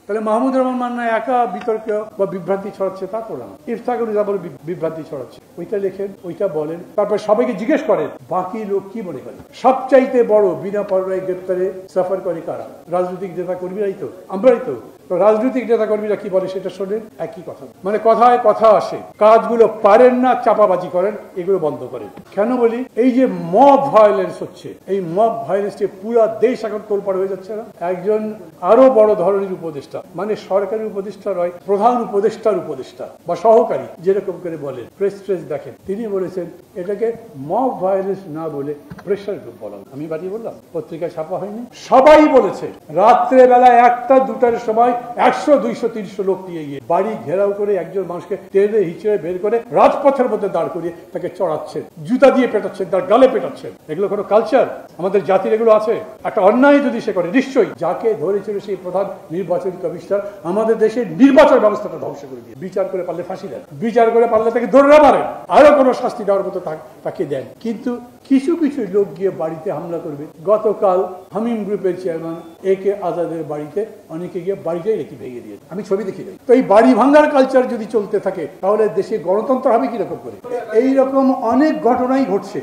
তাহলে মাহমুদুর রহমান মান্না একা বিতর্ক বা বিভ্রান্তি ছড়াচ্ছে তা তো না, ইফতাকুল আবার বিভ্রান্তি ছড়াচ্ছে। ওইটা লেখেন, ওইটা বলেন, তারপর সবাইকে জিজ্ঞেস করেন বাকি লোক কি মনে করে। সবচাইতে বড় বিনা পরোয়ায় গ্রেপ্তারে সাফার করে কারা? রাজনৈতিক নেতা কর্মীরাই তো, আমরাই তো। রাজনৈতিক নেতা কর্মীরা কি বলে সেটা শোনেন, একই কথা, মানে কথায় কথা আসে। কাজগুলো পারেন না, চাপাবাজি করেন, এগুলো বন্ধ করেন। কেন বলি, এই যে মব ভায়োলেন্স হচ্ছে, এই মব ভায়োলেন্সে পুরো দেশ এখন তোলপাড় হয়ে যাচ্ছে না। একজন আরো বড় ধরনের উপদেষ্টা, মানে সরকারি উপদেষ্টা নয়, প্রধান উপদেষ্টার উপদেষ্টা বা সহকারী যেরকম করে বলেন, প্রেস দেখেন, তিনি বলেছেন এটাকে মব ভায়োলেন্স না বলে প্রেসার গ্রুপ বলা। আমি বাড়িয়ে বললাম, পত্রিকায় ছাপা হয়নি, সবাই বলেছে। রাত্রে বেলা 1টা-2টার সময় 100, 200, 300 লোক নিয়ে গিয়ে বাড়ি ঘেরাও করে একজন মানুষকে টেনে হিচড়ে বের করে রাজপথের মধ্যে দাঁড় করিয়ে তাকে চড়াচ্ছেন, জুতা দিয়ে পেটাচ্ছেন, তার গালে পেটাচ্ছেন। এগুলো কোনো কালচার? আমাদের জাতির এগুলো আছে? একটা অন্যায় যদি সে করে, নিশ্চয়ই যাকে ধরেছিল সেই প্রধান নির্বাচন কমিশনার আমাদের দেশের নির্বাচন ব্যবস্থাটা ধ্বংস করে দিয়ে, বিচার করে পারলে ফাঁসি দেন, বিচার করে পারলে তাকে দৌড়া মারেন, আরো কোনো শাস্তি দেওয়ার মতো তাকে দেন। কিন্তু কিছু কিছু লোক গিয়ে বাড়িতে হামলা করবে। গতকাল হামিম গ্রুপের চেয়ারম্যান একে আজাদের বাড়িতে অনেকে গিয়ে বাড়িটাই রেখে ভেঙে দিয়েছে, আমি ছবি দেখি নাই। তো এই বাড়ি ভাঙার কালচার যদি চলতে থাকে তাহলে দেশে গণতন্ত্র হবে কিরকম করে? এইরকম অনেক ঘটনাই ঘটছে।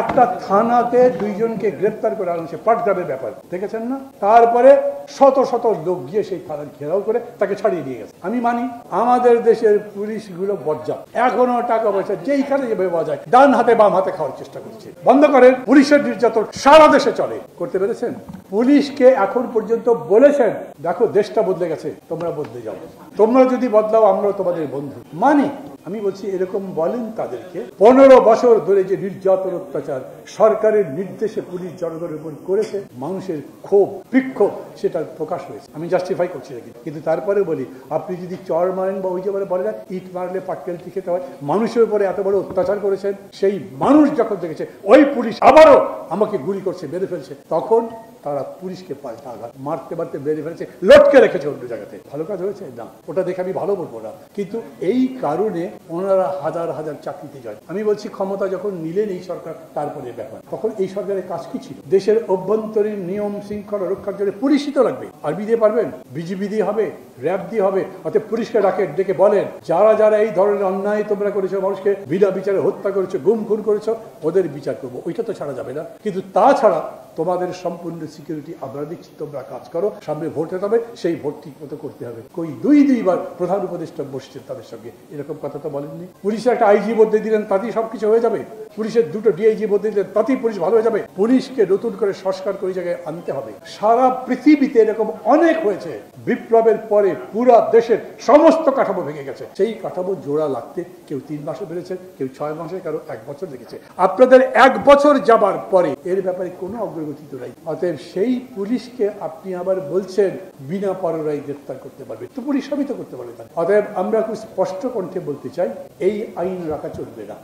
একটা থানাতে 2 জনকে গ্রেপ্তার করে আনছে, পাটগ্রামের ব্যাপার দেখেছেন না? তারপরে শত শত লোক গিয়ে সেই থানা ঘেরাও করে তাকে ছাড়িয়ে নিয়ে গেছে। আমি মানি আমাদের দেশের পুলিশগুলো বজ্জাত, এখনো টাকা পয়সা যেইখানে যেভাবে পাওয়া যায় ডান হাতে বাম হাতে খাওয়ার চেষ্টা করছে। বন্ধ করেন। পুলিশের নির্যাতন সারা দেশে চলে, করতে পেরেছেন? পুলিশকে এখন পর্যন্ত বলেছেন দেখো দেশটা বদলে গেছে, তোমরা বদলে যাও, তোমরা যদি বদলাও আমরাও তোমাদের বন্ধু। মানি, আমি বলছি এরকম বলেন তাদেরকে। 15 বছর ধরে যে নির্যাতন অত্যাচার সরকারের নির্দেশে পুলিশ জনগণের উপর করেছে, মানুষের ক্ষোভ বিক্ষোভ সেটা প্রকাশ হয়েছে। আমি জাস্টিফাই করছি না, কিন্তু তারপরে বলি আপনি যদি চর মারেন বা ওই যে বলে না ইট মারলে পাটকেল খেতে হয়, মানুষের উপরে এত বড় অত্যাচার করেছেন, সেই মানুষ যখন দেখেছে ওই পুলিশ আবারও আমাকে গুলি করছে, মেরে ফেলছে, তখন তারা পুলিশকে পাল্টা আঘাত মারতে মারতে বেড়ে ফেলেছে, লটকে রেখেছে অন্য জায়গাতে। ভালো কাজ হয়েছে না, ওটা দেখে আমি ভালো বলবো না, কিন্তু এই কারণে ওনারা হাজার হাজার চাকরিতে যায়। আমি বলছি ক্ষমতা যখন নিলেন এই সরকার, তারপরে ব্যাপার, তখন এই সরকারের কাজ কি ছিল? দেশের অভ্যন্তরীণ নিয়ম শৃঙ্খলা রক্ষার জন্য পুলিশই তো লাগবে। আর্মি দিয়ে পারবেন? বিজিবি দিয়ে হবে? র্যাব দিয়ে হবে? অর্থাৎ পুলিশকে ডেকে বলেন যারা যারা এই ধরনের অন্যায় তোমরা করেছো, মানুষকে বিনা বিচারে হত্যা করেছো, গুম খুন করেছো, ওদের বিচার করবো। ওইটা তো ছাড়া যাবে না। কিন্তু তাছাড়া তোমাদের সম্পূর্ণ সিকিউরিটি আমরা দিচ্ছি, তোমরা কাজ করো, সামনে ভোট হতে হবে, সেই ভোট ঠিক মতো করতে হবে। কই দুইবার প্রধান উপদেষ্টা বসছেন তাদের সঙ্গে, এরকম কথা তো বলেননি। পুলিশের একটা আইজি বদলে দিলেন, তাতেই সবকিছু হয়ে যাবে? পুলিশের 2টো ডিআইজি বদলে দিলেন, তাতেই পুলিশ ভালো হয়ে যাবে? পুলিশকে নতুন করে সংস্কার করে জায়গায় আনতে হবে। সারা পৃথিবীতে এরকম অনেক হয়েছে, বিপ্লবের পরে পুরা দেশের সমস্ত কাঠামো ভেঙে গেছে। সেই কাঠামো জোড়া লাগতে কেউ 3 মাসে বেড়েছে, কেউ 6 মাসে, কারো 1 বছর লেগেছে। আপনাদের 1 বছর যাবার পরে এর ব্যাপারে কোনো অগ্রগতি তো নাই। অতএব সেই পুলিশকে আপনি আবার বলছেন বিনা পরোয়ায় গ্রেফতার করতে পারবে, তো পুলিশ সবই তো করতে পারবে। অতএব আমরা খুব স্পষ্ট কণ্ঠে বলতে চাই এই আইন রাখা চলবে না।